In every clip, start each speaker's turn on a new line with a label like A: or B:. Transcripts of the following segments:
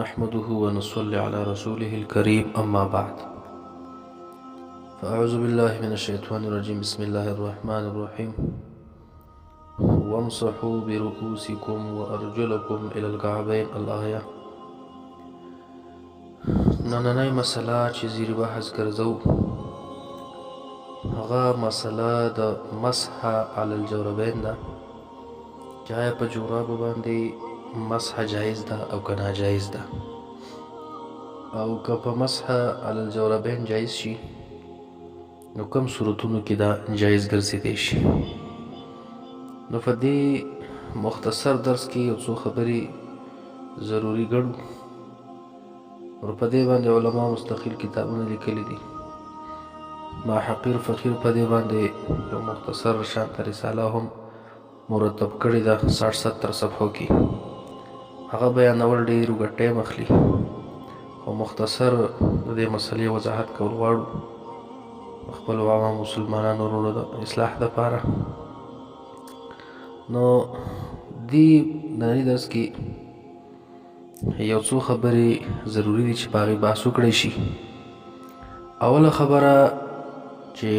A: نحمده ونصلي على رسوله الكريم أما بعد فأعوذ بالله من الشيطان الرجيم بسم الله الرحمن الرحيم وامسحوا برؤوسكم وأرجلكم إلى الكعبين الآية. نننۍ مسله چې زیر بحث ګرځو هغه مسله د مسح على الجوربین ده، چې آیا په جورابو باندې مسح جایز ده او که ناجایز ده، او که په مسح على الجوربین جایز شي نو کوم صورتونو کې دا جایز ګرځېدی شي. نو په دې مختصر درس کې یو څو خبرې ضروري ګڼو، او په دې باندې علما مستقل کتابونه لیکلي دي. ما حقیر فقیر په دې باندې یو مختصر شانته رساله هم مرتب کړې ده 60-70 صفحو کې. هغه بیانول ډېر اوږد ټایم اخلي، خو مختصر د دې مسلې وضاحت کول غواړو خپلو عوام مسلمانانو وروڼو د اصلاح دپاره. نو دې ننني درس کې یو څو خبرې ضروري دي چې په هغې بحث وکړی شي. اوله خبره چې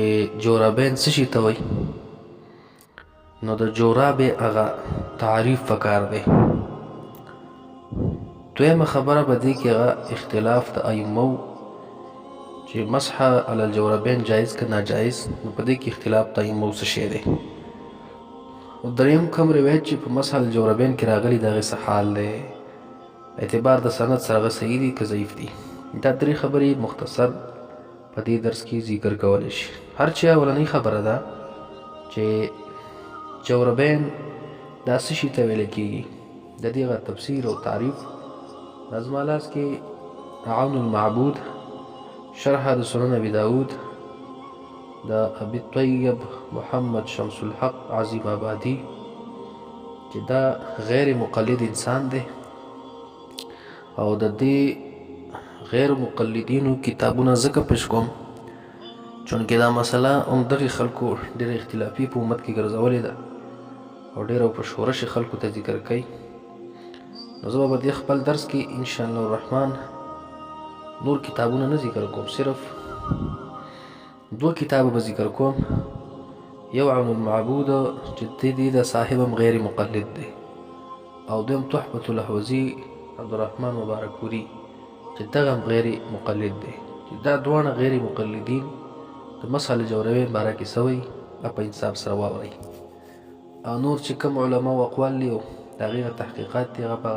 A: جورابین څه شي ته وایي، نو د جورابې هغه تعریف پکار دی. دویمه خبره په دې کې هغه اختلاف د ائمو چې مسح علی الجوربین جایز که ناجایز، نو په دې کې اختلاف د ائمو څه شی دی. او دریم کوم روایت چې په مسح علی الجوربین کې راغلی د هغې څه حال دی، اعتبار د سند سره هغه صحیح دي که ضعیف دي. دا درې خبرې مختصر په دې درس کې ذکر کولی شي. هر چې اولنۍ خبره ده چې جوربین دا څه شي ته ویلی کېږي، د دې هغه تفسیر او تعریف د زما لاس کې عون المعبود شرح د سنن ابي داود د ابي طيب محمد شمس الحق عظیم آبادي، چې دا غیر مقلد انسان دی او د دې غیر مقلدینو کتابونه ځکه پیش کوم چونکې دا مسله هم دغې خلکو ډېره اختلافي په امت کې ګرځولې ده او ډېره په شورش خلکو ته ذکر کوي. نو زه به په دې خپل درس کې انشاءالله الرحمن نور کتابونه نه ذکر کوم، صرف دوه کتابه به ذکر کوم. یو عون المعبود چې دې د صاحب هم غیر مقلد دی، او دویم تحفة الاحوزي عبدالرحمن مبارکپوري چې دغه هم غیر مقلد دی، چې دا دواړه غیر مقلدین د مسح علی الجوربین باره کې څه وایي په انصاف سره واورئ. او نور چې کوم علما او اقوال دي د هغې تحقیقات دي هغه په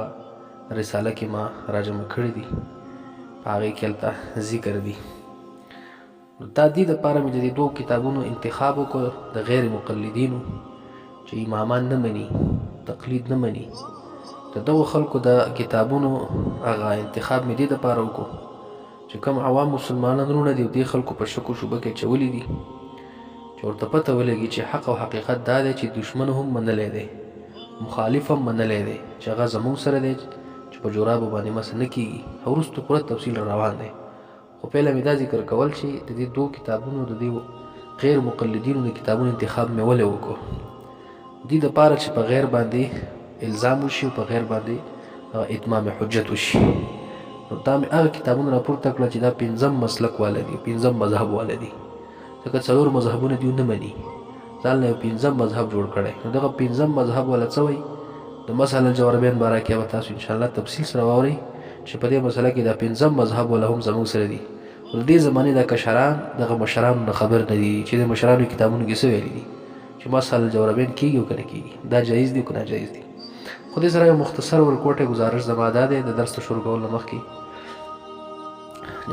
A: رساله کې ما راجمع کړي دي، په هغې کې هلته ذکر دي. نو دا دې دپاره مې د دې دوو کتابونو انتخاب وکړ د غیر مقلدینو چې امامان نه مني، تقلید نه مني. د دغو خلکو د کتابونو هغه انتخاب مې دې دپاره وکړو چې کوم عوام مسلمانان وروڼه دي او دې خلکو په شک و شبه کې اچولي دي چې ورته پته ولګي چې حق او حقیقت دا دی چې دشمن هم منلی دی، مخالف هم منلی دی، چې هغه زموږ سره دی چې په جورابو باندې مسح نه کېږي. وروسته پوره تفصیل روان دی، خو پهله مې دا ذکر کول چې د دې دوو کتابونو د دې غیر مقلدینو د کتابونو انتخاب مې ولې وکړو دې دپاره چې په غیر باندې الزام وشي او په غیر باندې اتمام حجت وشي. نو دا مې هغه کتابونه راپورته کړه چې دا 5 مسلک والا دي، 5 مذهب والا دي، ځکه 4 مذهبونه دي نه مني، ځان له 5 مذهب جوړ کړی. نو دغه 5 مذهب والا څه وایي د مسح علی الجوربین باره کې به تاسو انشاءالله تفصیل سره واورئ چې په دې مسله کې دا 5 مذهب والا هم زموږ سره دي. او د دې زمانې د کشران دغه مشرانو نه خبر نه دي چې د مشرانو کتابونو کې څه ویلي دي چې مسح علی الجوربین کېږي او که نه کېږي، دا جایز دي او که ناجایز دي. خو دې سره یو مختصر ورکوټی ګزارش زما دا دی د درس ته شروع کولو نه مخکې،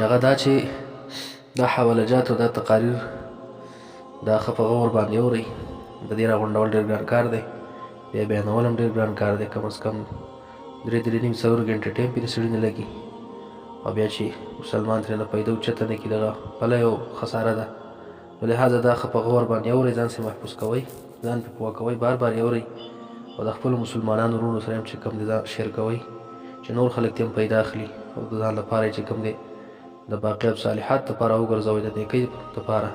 A: هغه دا چې دا حواله جات او دا تقاریر دا ښه په غور باندې اورئ. د دې راغونډول ډېر ګران کار دی، بیا بیانول هم ډېر ګران کار دی، کم از کم 3-3.5 غنټې ټایم پرې سړي نه لګي، او بیا چې مسلمان ترېنه پیدا اوچته نه کړي دغه بله یو خساره ده. نو لحاظه دا ښه په غور باندې اورئ، ځان سې محفوظ کوئ، ځان پرې پوه کوئ، بار بار یې اورئ، او د خپلو مسلمانانو وروڼو سره هم چې کوم دی دا شیر کوئ چې نور خلک ترې هم پیدا اخلي، او د ځان لپاره چې کوم دی د باقیات صالحات دپاره وګرځوئ، د نیکۍ دپاره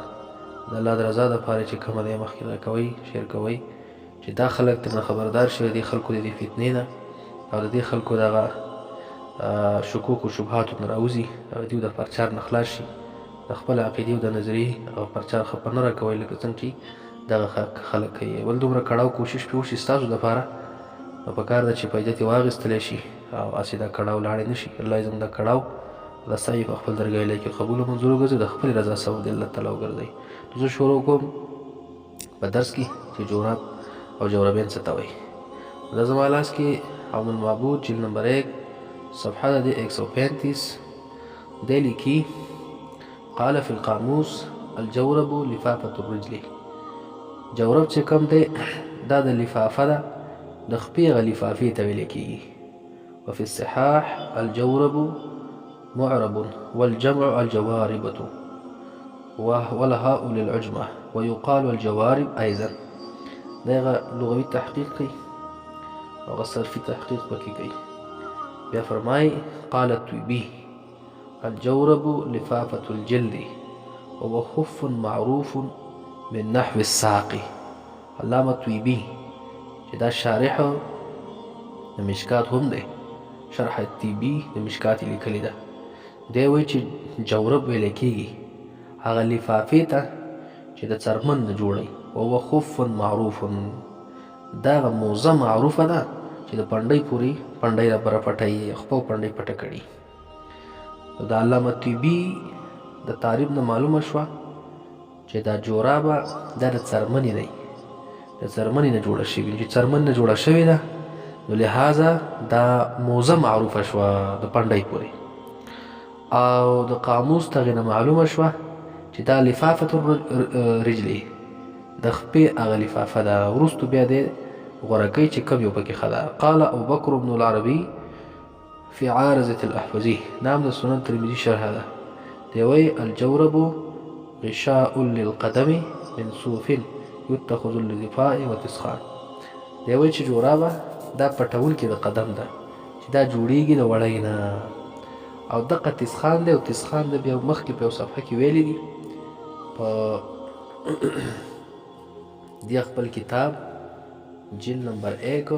A: د الله د رضا دپاره چې کومه دی مخکې راکوئ، شیر کوئ چې دا خلک ترنه خبردار شوي دي خلکو د دې فتنې نه او د دې خلکو دغه شکوک و شبهاتو نه راوځي هغه دیو د پرچار نه خلاص شي د خپل عقیدې او د نظریې هغه پرچار خپه نه راکوئ لکه څنګه چې دغه خلک کوي. ول دومره کړاو کوشش پې وشي ستاسو دپاره نو پکار ده چې پیدا ترې واخیستلی شي او هسې دا کړاو لاړې نه شي. الله یې زموږ دا کړاو د سعی په خپل درګاه الهي کې قبول او منظور وګرځوي د خپلې رضا سبب د الله تعالی وګرځوي. نو زه شروع کوم په درس کې چې جوراب او جورابین څه ته وایي. دا زما لاس کې عون المعبود جلد نمبر 1 صفحه ده 135 دی لیکي قال في القاموس الجورب لفافة الرجل. جورب چې کوم دی دا د لفافه ده د خپې هغه لفافې ته ویل کېږي. وفي الصحاح الجورب معرب والجمع الجواربة والهاء للعجمة ويقال الجوارب أيضا. دا لغوي تحقیق کوي او صرفي تحقیق پکې کوي. بیا فرمای قال الطيبي الجورب لفافة الجلد وهو خف معروف من نحو الساق. علامه طيبي چې دا شارح د مشکات هم دی شرح الطيبي د مشکات لیکلی ده دی وایي چې جورب ویل کېږي هغه لفافې ته چې د څرمن نه جوړی. وهو خف معروف دا هغه موزه معروفه ده چې د پنډۍ پورې پنډۍ رابره پټوي خپل پنډۍ پټه کړي. د علامه طیبي د تعریف نه معلومه شوه چې دا جورابه دا د څرمنې دی د څرمنې نه جوړه شوې چې څرمن نه جوړه شوې ده نو لهذا دا موزه معروفه شوه د پنډۍ پورې. او د قاموس تغې نه معلومه شوه چې دا لفافة الرجل د خپې هغه لفافه ده. وروستو بیا دی غوره کوي چې کوم یو پکې ښه ده. قال ابو بکر بن العربي في عارضة الأحوزي نام د سنن ترمذي شرح ده دی وایي الجورب غشاء للقدم من صوف يتخذ للدفاع والتسخان. دی وایي چې جورابه دا پټونکې د قدم ده چې دا جوړیږي د وړۍ نه او دغه تسخان دی او تسخان د بیا مخکې په یو صفحه کې ویلي دي په دی خپل کتاب جلد نمبر 1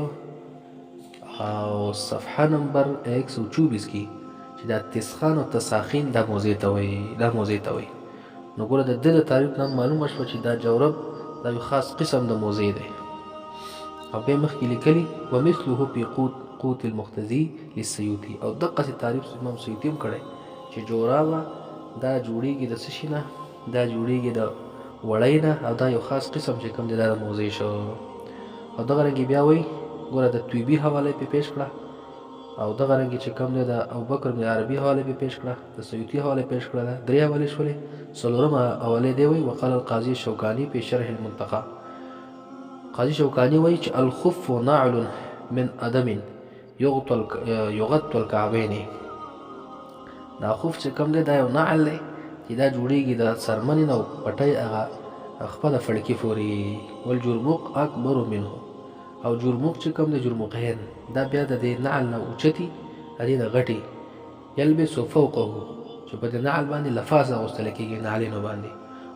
A: او صفحه نمبر 124 کې چې دا تسخان او تساخین دا موضوع ته وایي. نو ګوره د دې د تعریف نه معلومه شوه چې دا جورب دا یو خاص قسم د موضوع دی. او بیا مخکې لیکلي ومثله في قوت المختزي للسيوطي او دقه تعریف امام سیوطي هم کړی چې جورابه دا جوړیږي د څه شي نه دا جوړیږي د وړۍ نه او دا یو خاص قسم چې کوم دی دا د موضوع شو. او دغه رنګې بیا وایي ګوره د طیبي حواله پې پیش کړه او دغه رنګې چې کوم دی د ابوبکر بن عربي حواله پې پیش کړه د سیوطي حواله پیش کړه ده 3 حوالې شولې. څلورمه حواله دی وایي وقال القاضي الشوکاني في شرح المنتقى. قاضي شوکاني وایي چې الخف نعل من ادم یغطى الكعبین. دا خف چې کوم دی دا یو نعل دی چې دا جوړیږي د څرمنې نه او پټۍ هغه خپله فړکې پورې. والجرموق اکبر منه او جرموق چې کوم دی جرموقین دا بیا د دې نعل نه اوچتي د دې نه غټي. یلبس فوقه چې په دې نعل باندې لفاظ اغوستلی کېږي نعلینو باندې.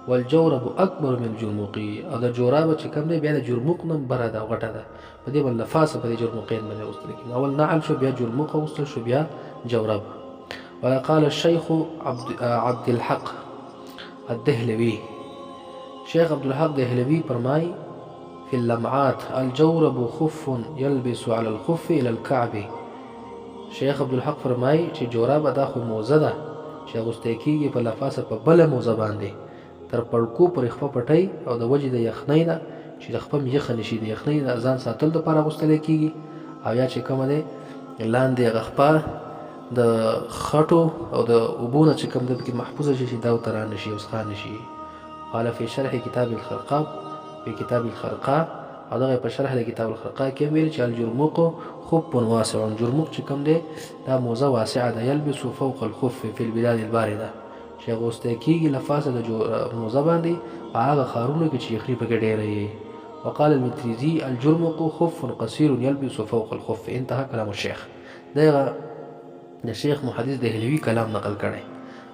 A: والجورب اکبر من جرموقي او د جورابه چې کوم دی بیا د جرموق نه بره ده غټه ده په دې باندې لفاظ په دې جرموقین باندې اغوستلی کېږي. اول نعل شو بیا جرموق اغوستل شو بیا جورب. وقال الشيخ عبد الحق الدهلوي شيخ عبد الحق دهلوي فرمای في اللمعات الجورب خف يلبس على الخف الى الكعب. شيخ عبد الحق فرمای چې جوراب دا خو موزه ده چې اغوستی کېږي په لفاظه په بله موزه باندې تر پړکو پورې خپه پټۍ او د وجې د یخنۍ نه چې د خپه یخه نشي د یخنۍ د ځان ساتلو دپاره اغوستلی کېږي. او یا چې کومه دی لاندې هغه خپه د خټو او د اوبو نه چې کوم دی پکې محفوظه شي چې دا ورته رانشي او څښا نشي. قال في شرح كتاب الخرقاء في كتاب الخرقاء او دغه په شرح د کتاب الخرقاء کې ویل چې الجرموق خف واسع. جرموق چې کوم دی دا موزه واسعه ده يلبس فوق الخف في البلاد البارده چې اغوستی کېږي لفاظه د موزه باندې په هغه ښارونو کې چې یخني پکې ډېره وي. وقال المتريزي الجرموق خف قصير يلبس فوق الخف. انتهى كلام الشيخ. دغه د شیخ محدث دهلوي کلام نقل کړی.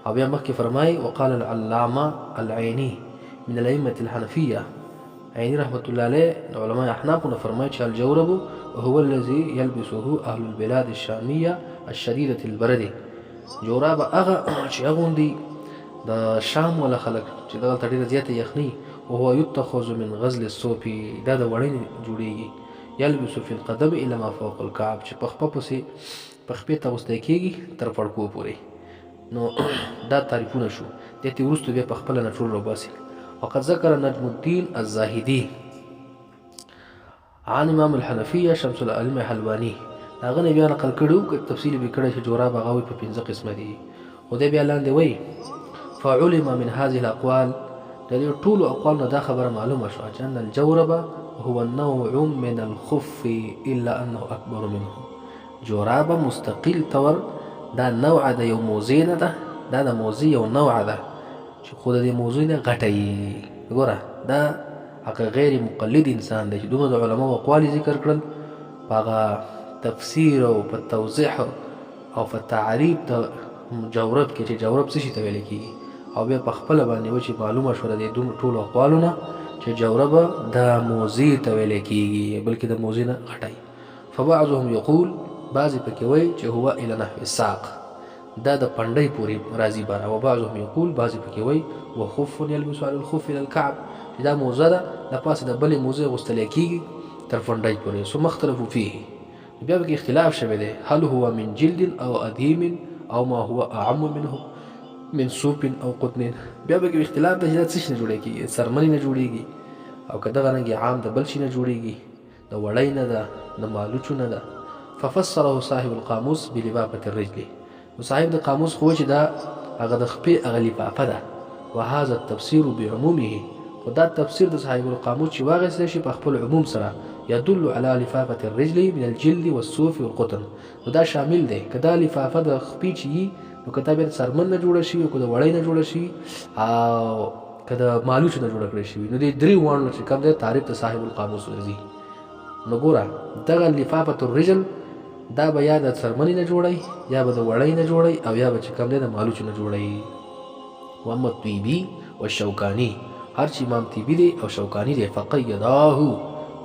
A: او بیا مخکې فرمای وقال العلامه العيني من الائمه الحنفيه عيني رحمه الله عليه علماء احناف فرمای چې الجورب هو الذي يلبسه اهل البلاد الشاميه الشديدة البرد جوراب هغه چې اغوندي د شام ولا خلک چې دغلته ډېره زیاته یخني وهو يتخذ من غزل الصوف دا د وړۍ جوړیږي یلبس فی القدم الى ما فوق الكعب چې په خپه پسې په خپې ته اغوستی کېږي تر پړکو پورې. نو دا تعریفونه شو دې ته وروسته بیا په خپله نه ټول راباسي. وقد ذكر نجم الدين الزاهدي عن امام الحنفیه شمس العلم حلواني هغه نه بیا نقل کړو که تفصیل به کړی چې جوراب هغه په 15 قسمه دي. خو دی بیا لاندې وایي فعلم من هذه الاقوال د دې ټولو اقوال نه دا خبره معلومه شوه چې ان الجورب هو النوع من الخف الا انه اکبر منه. جوراب مستقل طور دا نوع د یو موضوع نه ده، دا د موضوع یو نوع ده چې خو د دې موضوع نه غټه یي. ګوره دا هغه غیر مقلد انسان دی چې دومره د علماو اقوال ذکر کړل په هغه تفسیر او په توضیح او په تعریف د جورب کې چې جورب څه شي ته ویل کېږي او بیا په خپله باندې و چې معلومه شوه د دې ټولو اقوالو نه چې جورب د موضوع ته ویل کېږي بلکې د موضوع نه غټه یي. فبعضهم یقول بعضې پکې وایي چې هو الی نحو الساق دا د پنډۍ پورې راځي بره. وبعضهم یقول بعضې پکې وایي وخف یلبس علی الخف الی الکعب چې دا موزه ده د پاسه د بلې موزې اغوستلی کېږي تر پنډۍ پورې. ثم اختلفوا فيه بیا پکې اختلاف شوی دی هل هو من جلد او ادیم او ما هو اعم منه من صوف او قطن. بیا پکې اختلاف دی چې دا څه شي نه جوړی کېږي څرمنې نه جوړیږي او که دغه رنګې عام د بل شي نه جوړیږي د وړۍ نه ده د مالوچو نه ده. ففسره صاحب القاموس بلفافة الرجل نو صاحب د قاموس خو چې دا هغه د خپې هغه لفافه ده. وهذا التفسير بعمومه خو دا تفسیر د صاحب القاموس چې واغېستی شي په خپل عموم سره يدل على لفافة الرجل من الجلد والصوف والقطن نو دا شامل دی که دا لفافه د خپې چې وي نو که دا بیا د څرمن نه جوړه شي او که د وړۍ نه جوړه شي او که د مالوچو نه جوړه کړې شوي نو دې درې واړو چې کوم دی تعریف د صاحب القاموس ورځي. نو ګوره دغه لفافة الرجل دا به یا د څرمنې نه جوړی یا به د وړۍ نه جوړی او یا به چې کوم دی د مالوچو نه جوړی. واما الطیبي والشوکاني هر چې امام طیبي دی او شوکاني دی فقیداه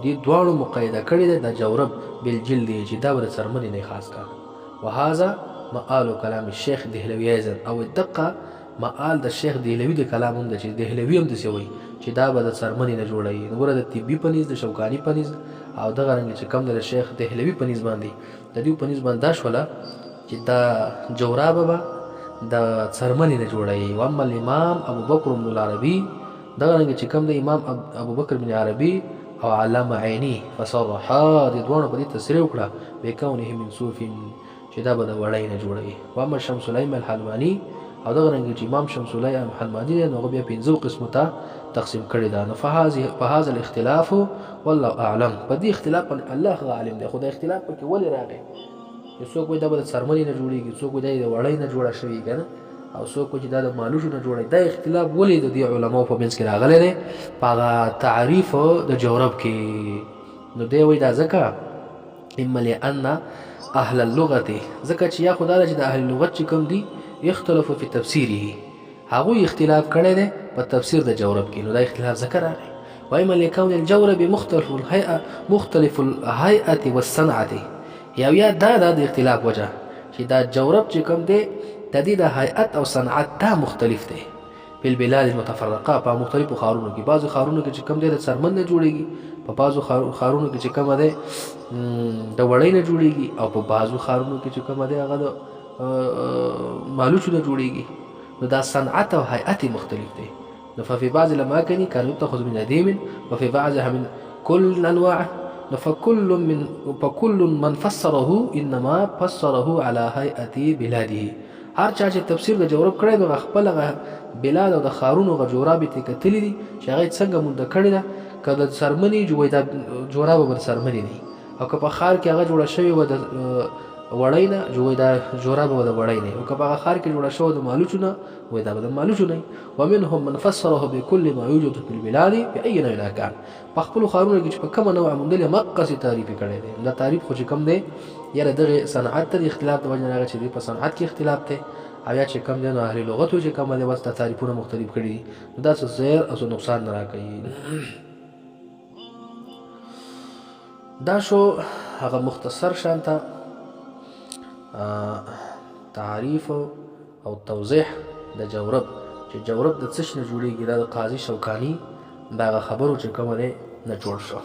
A: دې دواړو مقیده کړی دی د جورب بالجلد چې دا به د څرمنې نه خاص کار. وهذا مآل کلام الشیخ دهلوي ایضا او دقه مآل د شیخ دهلوي د کلام هم ده چې دهلوي هم داسې وایي چې دا به د څرمنې نه جوړوي. نو ګوره د طبي په نیز د شوکاني په نیز او دغه رنګ چې کوم د شیخ دهلوي په نیز باندې د دوی په نیز باندې دا شوله چې دا جورابه به د څرمنې نه جوړوي. واما الامام ابو بکر بن العربي دغه رنګ چې کوم د امام ابو بکر بن عربي او علامه عیني فصرحا د دواړو په دې تصریح وکړه بکونه من صوف چې دا به د وړۍ نه جوړوي. واما شمس العلم الحلواني او دغه رنګ چې امام شمس العلم الحلواني دی نو هغه بیا 15 قسمو ته تقسیم کړی دا. نو فهذا الاختلاف والله اعلم په دې اختلاف باندې الله عالم دی. خو د اختلاف پکې ولې راغی چې څوک وایي دا به د څرمنې نه جوړېږي څوک وایي دا د وړۍ نه جوړه شوې که نه او څوک وایي چې دا د مالوچو نه جوړی. دا اختلاف ولې د دې علماو په منځ کې راغلی دی په هغه تعریف د جورب کې. نو دی وایي دا ځکه اما لأن اهل اللغة ځکه چې یا خو دا ده چې د اهل لغت چې کوم دي اختلافو فی تفسیره هغوی اختلاف کړی دی په تفسیر د جورب کې. نو دا اختلاف ځکه راغی. واما لکون الجورب مختلف الهیئة والصنعة یا دا د اختلاف وجه چې دا جورب چې کوم دی د دې د هیئت او صنعت دا مختلف دی په البلاد المتفرقه په مختلفو ښارونو کې. بعضو ښارونو کې چې کوم دی د څرمن نه جوړیږي په بعضو ښارونو کې چې کومه دی د وړۍ نه جوړیږي او په بعضو ښارونو کې چې کومه دی هغه د مالوچو نه جوړیږي. نو دا صنعت او هیئت مختلف دی. نو ففي بعض الاماکن کان یتخذ من ادیم وفي بعضها من كل الانواع فكل من فسره انما فسره على هيئه بلاده. هر چا چې تفسیر د جورب کړی نو خپل بلاد او د ښارونو غ جورابې ته کتلي دي چې هغه څنګه مونده کړې ده که د څرمنې جوړی دا جورابه به د څرمنې دی او که په ښار کې هغه جوړه شوې وه د وړۍ نه جوړی دا جورابه به د وړۍ نه او که په هغه ښار کې جوړه شوه د مالوچو نه وایي دا به د مالوچو نه. ومنهم من فسره بكل ما يوجد في البلاد بأي نوع كان په خپلو ښارونو کې چې په کومه نوع موندلې مقصې تعریف یې کړی دی. دا تعریف خو چې کوم دی یاره دغې صنعت ته د اختلاف د وجې نه راغی چې دوی په صنعت کې اختلاف دی او یا چې کوم دی نو اهل لغتو چې کومه دی بس دا تعریفونه مختلف کړي دي. نو دا څه زیر او څه نقصان نه راکوي. دا شو هغه مختصر شانته تعریف او توضیح د جورب چې جورب د څه شي نه جوړیږي دا د قاضي شوکاني دغه خبرو چې کومه دی نه جوړ شو.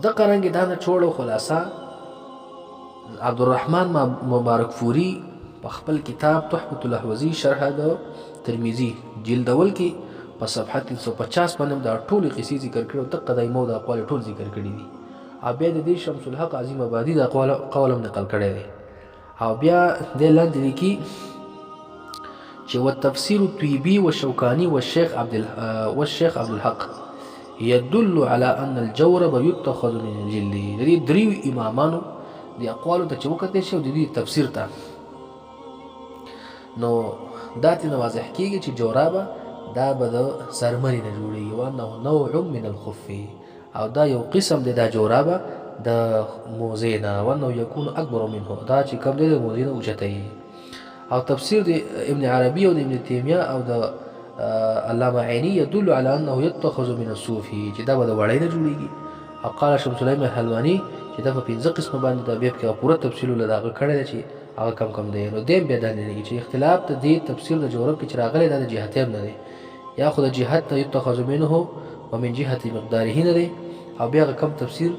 A: دغه رنګې دا نه جوړ خلاصه عبدالرحمن مبارک فوري په خپل کتاب تحفة الاحوزي شرح د ترمذي جلد اول کې په صفحه 350 باندې دا ټولې قصې ذکر کړي او دغه دایمو د اقوال ټول ذکر کړي دي. او بیا د دې شمس الحق عظیم آبادي د قولم نقل کړی دی. او بیا د لاندې لیکي چې والتفسير الطيبي والشوكاني والشيخ عبد الحق يدل على ان الجورب يتخذ من الجلد. د دې دریو امامانو د اقوالو ته چې وکتل شي او د دې تفسیر ته نو دا ته واضح کیږي چې جورابه دا به د سرمنې نه جوړیږي او انه نوع من الخف او دا یو قسم دی دا جورابه د موزې نه او انه یکون اکبر منه دا چې کوم دی د موزې نه اوچته. او تفسیر د ابن عربي او د ابن تیمیه او د علامه عینی يدل على انه يتخذ من الصوف چې دا به د وړۍ نه جوړیږي. او قال شمس العلم حلواني چې دا په 15 قسمه باندې د بیا کې پوره تفصیل لداغه کړی دی چې هغه کم دی. نو دیم بیا دانه لګي چې اختلاف د دې تفسیر د جورب کې چې راغلی دا د جهتین نه دی یا خو د جهت ته يتخذ منه ومن جهه مقداره نه دی او بیا کم تفسیر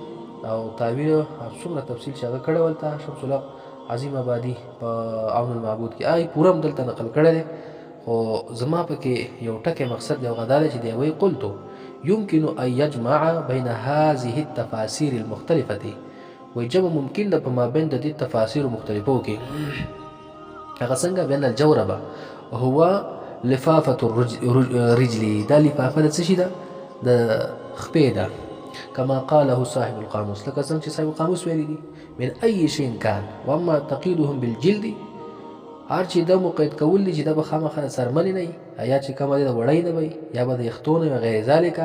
A: او تعبیر او څومره تفصیل چې هغه کړی ولته شمس الحق عظیم آبادی په عون المعبود کې آی پوره دلته نقل کړی دی. خو زما پکې یو ټکی مقصد دی غداله چې دی وی قلتو يمكن ان يجمع بين هذه التفاسير المختلفه وجمع ممکن ده په مابین د دې تفاسیر مختلفو کې هغه څنګه بین الجورب هو لفافه الرجل دا لفافه د څه شي ده د خپې ده كما قاله صاحب القاموس لکه څنګه چې صاحب القاموس ویلي دي من اي شيء كان واما تقييدهم بالجلد هر چې د مقید کول دي چې د بخامخه سرمنې نه یا چې کومه د وړۍ نه وي یا به د یختونه و غیر ذالک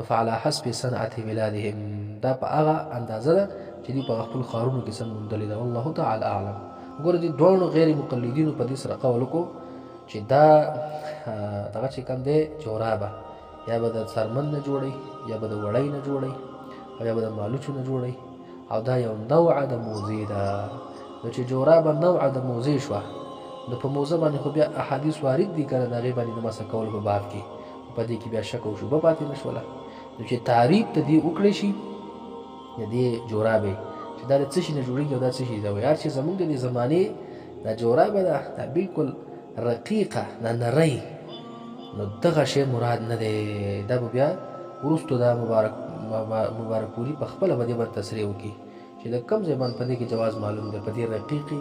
A: فعلى حسب صنعه بلادهم دا په هغه اندازه ده چې دی په خپل خارونو کې څنګه مندل ده. والله تعالی اعلم. ګوره دي دوه غیر مقلدینو په دې سره قول وکړو چې دا دغه چې کوم دی جورابه یا به د سرمن نه جوړي یا به د وړۍ نه جوړي او یا به د مالوچو نه جوړي او دا یو نوع د موزې ده. نو چې جورابه نوع د موزې شوه نو په موزه باندې خو بیا احادیث وارد دي کنه د هغې باندې د مسح کولو په باب کې په دې کې بیا شک او شبهه پاتې نه شوله. نو چې تعریف ته دې وکړی شي د دې جورابې چې دا د څه شي نه جوړېږي او دا څه شي ده وایي هر چې زمونږ د دې زمانې دا جورابه ده دا بالکل رقیقه نه نری نو دغه شی مراد نه دی. دا به بیا وروستو دا مبارک پوري په خپله به دې باندې تصریح وکړي چې د کوم ځای باندې په دې کې جواز معلوم دی په دې رقیقي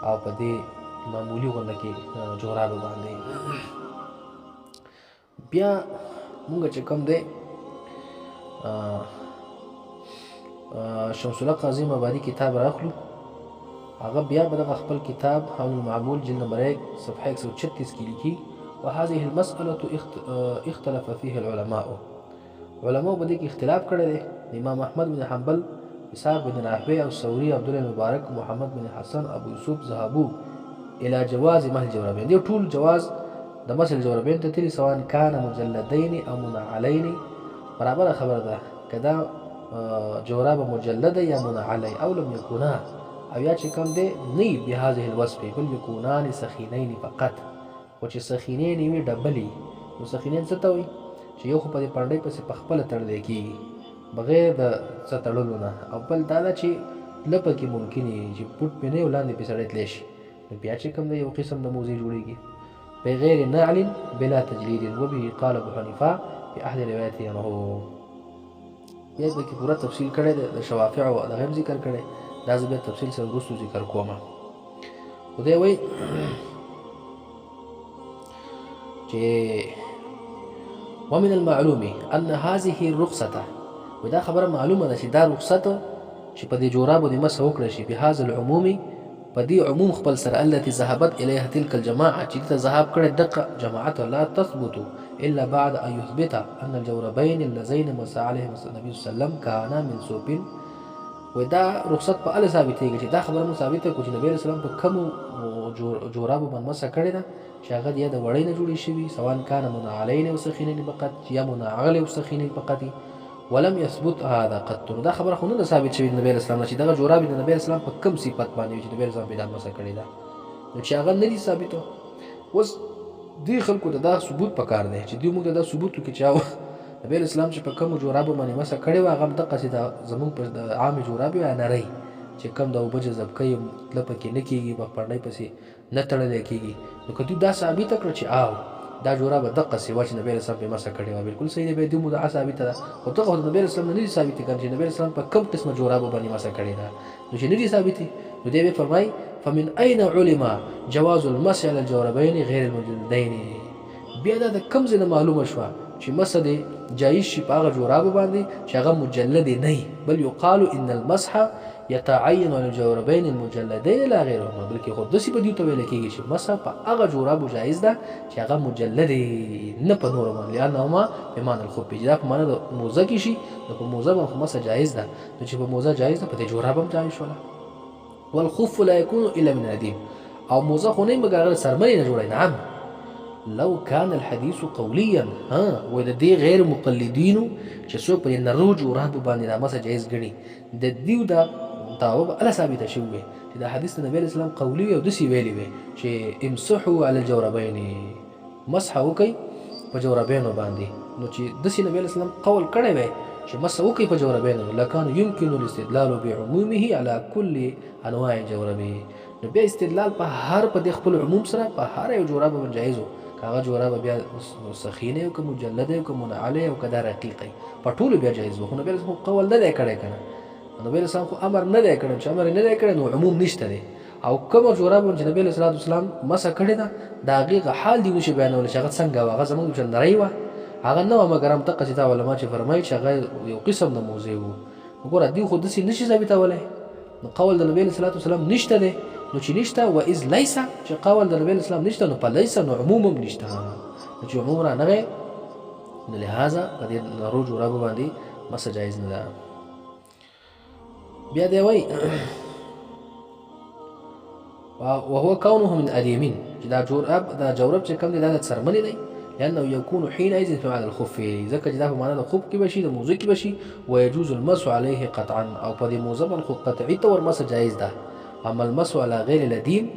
A: او په دې معمولی غونډه کې جورابه باندې. بیا مونږ چې کوم دی شمس الحق عظیم آبادي کتاب راخلو هغه بیا به دغه خپل کتاب عون المعبود جلد نمبر 1 صفحه 136 کې لیکي وهذه المسألة اختلف فيها العلماء. علماء په دې کې اختلاف کړی دی. امام احمد بن حنبل اسحاق بن راهوی او ثوري عبد الله مبارک محمد بن حسن ابو يوسف ذهبوا الى جواز مسح الجوربين. دی ټول جواز د مسح الجوربين ته تلي سواء كان مجلدين او منعلين برابر خبر ده کدا جوراب مجلد یا منعلی او لم يكونا او یا چې کوم دی نه بهذه الوصف بل يكونان سخينين فقط او چې سخينين وي ډبلي. نو سخينين څه ته وي چې یو خو په پړډې پسې په خپل تړل کېږي بغیر د څه تړلو نه او بل دا ده چې لپه کې ممکن چې پټ پې نه ولاندې پې سړی تلی شي نو بیا چې کوم دی یو قسم د موزې جوړېږي بغیر نعل بلا تجلید وبه قال ابو حنیفه في احد روایته انه بیا به کې پوره تفصیل کړی دی د شوافع او د غیم ذکر کړی دا زه بیا تفصیل سره وروستو ذکر کوم. خو دی وایي چې ومن المعلوم ان هذه الرخصه ودا خبره معلومه ده چې دا رخصت چې په دې جورابو د مسح وکړی شي په هاذ العموم په دې عموم خپل سره التي ذهبت اليها تلك الجماعه چې ته ذهاب کړی دغه جماعت لا تثبت الا بعد ان يثبت ان الجوربين اللذين مسح عليهما النبي صلى الله عليه وسلم كانا من صوب. ودا رخصت په اله ثابتېږي چې دا خبره مو ثابته کو چې نبی رسول الله په کوم جورابو باندې مسح کړی ده چې هغه د وړۍ نه جوړې شوي سواء كان منعلين او سخينين فقط یا منعل او سخينين فقط ولم يثبت هذا قط. دا خبره خو نه ثابت شوی د نبی اسلام نه چې دغه جوراب د نبی اسلام په کوم صفت باندې چې نبی اسلام پیدا مسه کړی دا نو چې هغه نه دي ثابت. اوس دی خلکو ته دا ثبوت پکار دی چې دوی موږ ته دا ثبوت وکړي چې نبی اسلام چې په کوم جوراب باندې مسه کړی و هغه دغه چې زمونږ په عام جوراب یا نری چې کم د اوبه جذب کوي مطلب کې نه کېږي په پړنۍ پسې نه تړلی کېږي. نو که دوی دا ثابت کړه چې دا جورابه دقه سیوا چې نبی اسلام په مسه کړی و بالکل صحیح دی. به دوی مدعا ثابته ده خو دغه د نبی اسلام نه دي ثابتې کړي چې نبی اسلام په کوم قسمه جورابه باندې مسه کړی ده. نو چې نه دي ثابتې نو دی به فرمایي فمن أين علم جواز المسح على الجوربين غیر المجلدين. بیا دا د کوم ځای نه معلومه شوه چې مسح دی جایز شي په هغه جورابو باندې چې هغه مجلد نه بل یقال ان المسح يتعين على الجوربين المجلدين لا غيرهما. بلکې خو داسې به دوی ته ویل کېږي چې مسح په هغه جورابو جایز ده چې هغه مجلد نه په نورو باندې لأنهما بمعنى الخف چې دا په معنی د موزه کې شي نو په موزه باندې خو مسح جایز ده. نو چې په موزه جایز ده په دې جوراب هم جایز شوله. والخف لا يكون الا من ندیم او موزه خو نه مګر سرمنې نه جوړای. نعم لو كان الحديث قوليا و د دې غیر مقلدینو چې څوک په نرو جوراب باندې دا مسح جایز ګڼي د دیو دا دعوه به ثابته شوې چې دا حدیث نبی اسلام قولی او دسی ویلی وي چې امسحوا على الجوربين مسح وکي په جوربینو باندې. نو چې دسی نبی اسلام قول کړی وي چې مسح وکي په جوربینو لکان يمكن الاستدلال بعمومه على كل انواع الجوربين. نو بیا استدلال په هر په خپل عموم سره په هر یو جوراب باندې جایز وو. هغه جوراب بیا سخینه او کوم مجلد او کوم منعله او کدا رقیقه په ټول بیا جایز وو. خو نبی اسلام قول نه کړی کنه. نبی اسلام خو امر نه دی کړی چې امر نه دی کړی نو عموم نشته دی. او کوم جوراب چې نبی اسلام مسح کړی دا د هغې حال دی نشي بیانول چې هغه څنګه و. هغه زموږ چې نری وه هغه نه وه مګر همدغه چې دا علما چې فرمایي چې هغه یو قسم د موزې وو. وګوره دوی خو داسې نشي ثابتولی. نو قول د نبی اسلام نشته دی. نو چې نشته و اذ لیسه چې قول د نبی اسلام نشته نو په لیسه نو عموم هم نشته. نو چې عموم رانغی نو لهذا په دې نرو جورابو باندې مسح جایز نه ده. بیا دی وایي وهو كونه من اديمين چې دا جورب چې کوم دی دا د څرمنې دی لأنه يكون حينئذ في معنى الخف ځکه چې دا په معنی د خوب کې به شي د موزه کې به شي. ويجوز المسح عليه قطعا او په دې موزه باندې خو قطعي طور مسح جایز ده. اما المسح على غیر الادیم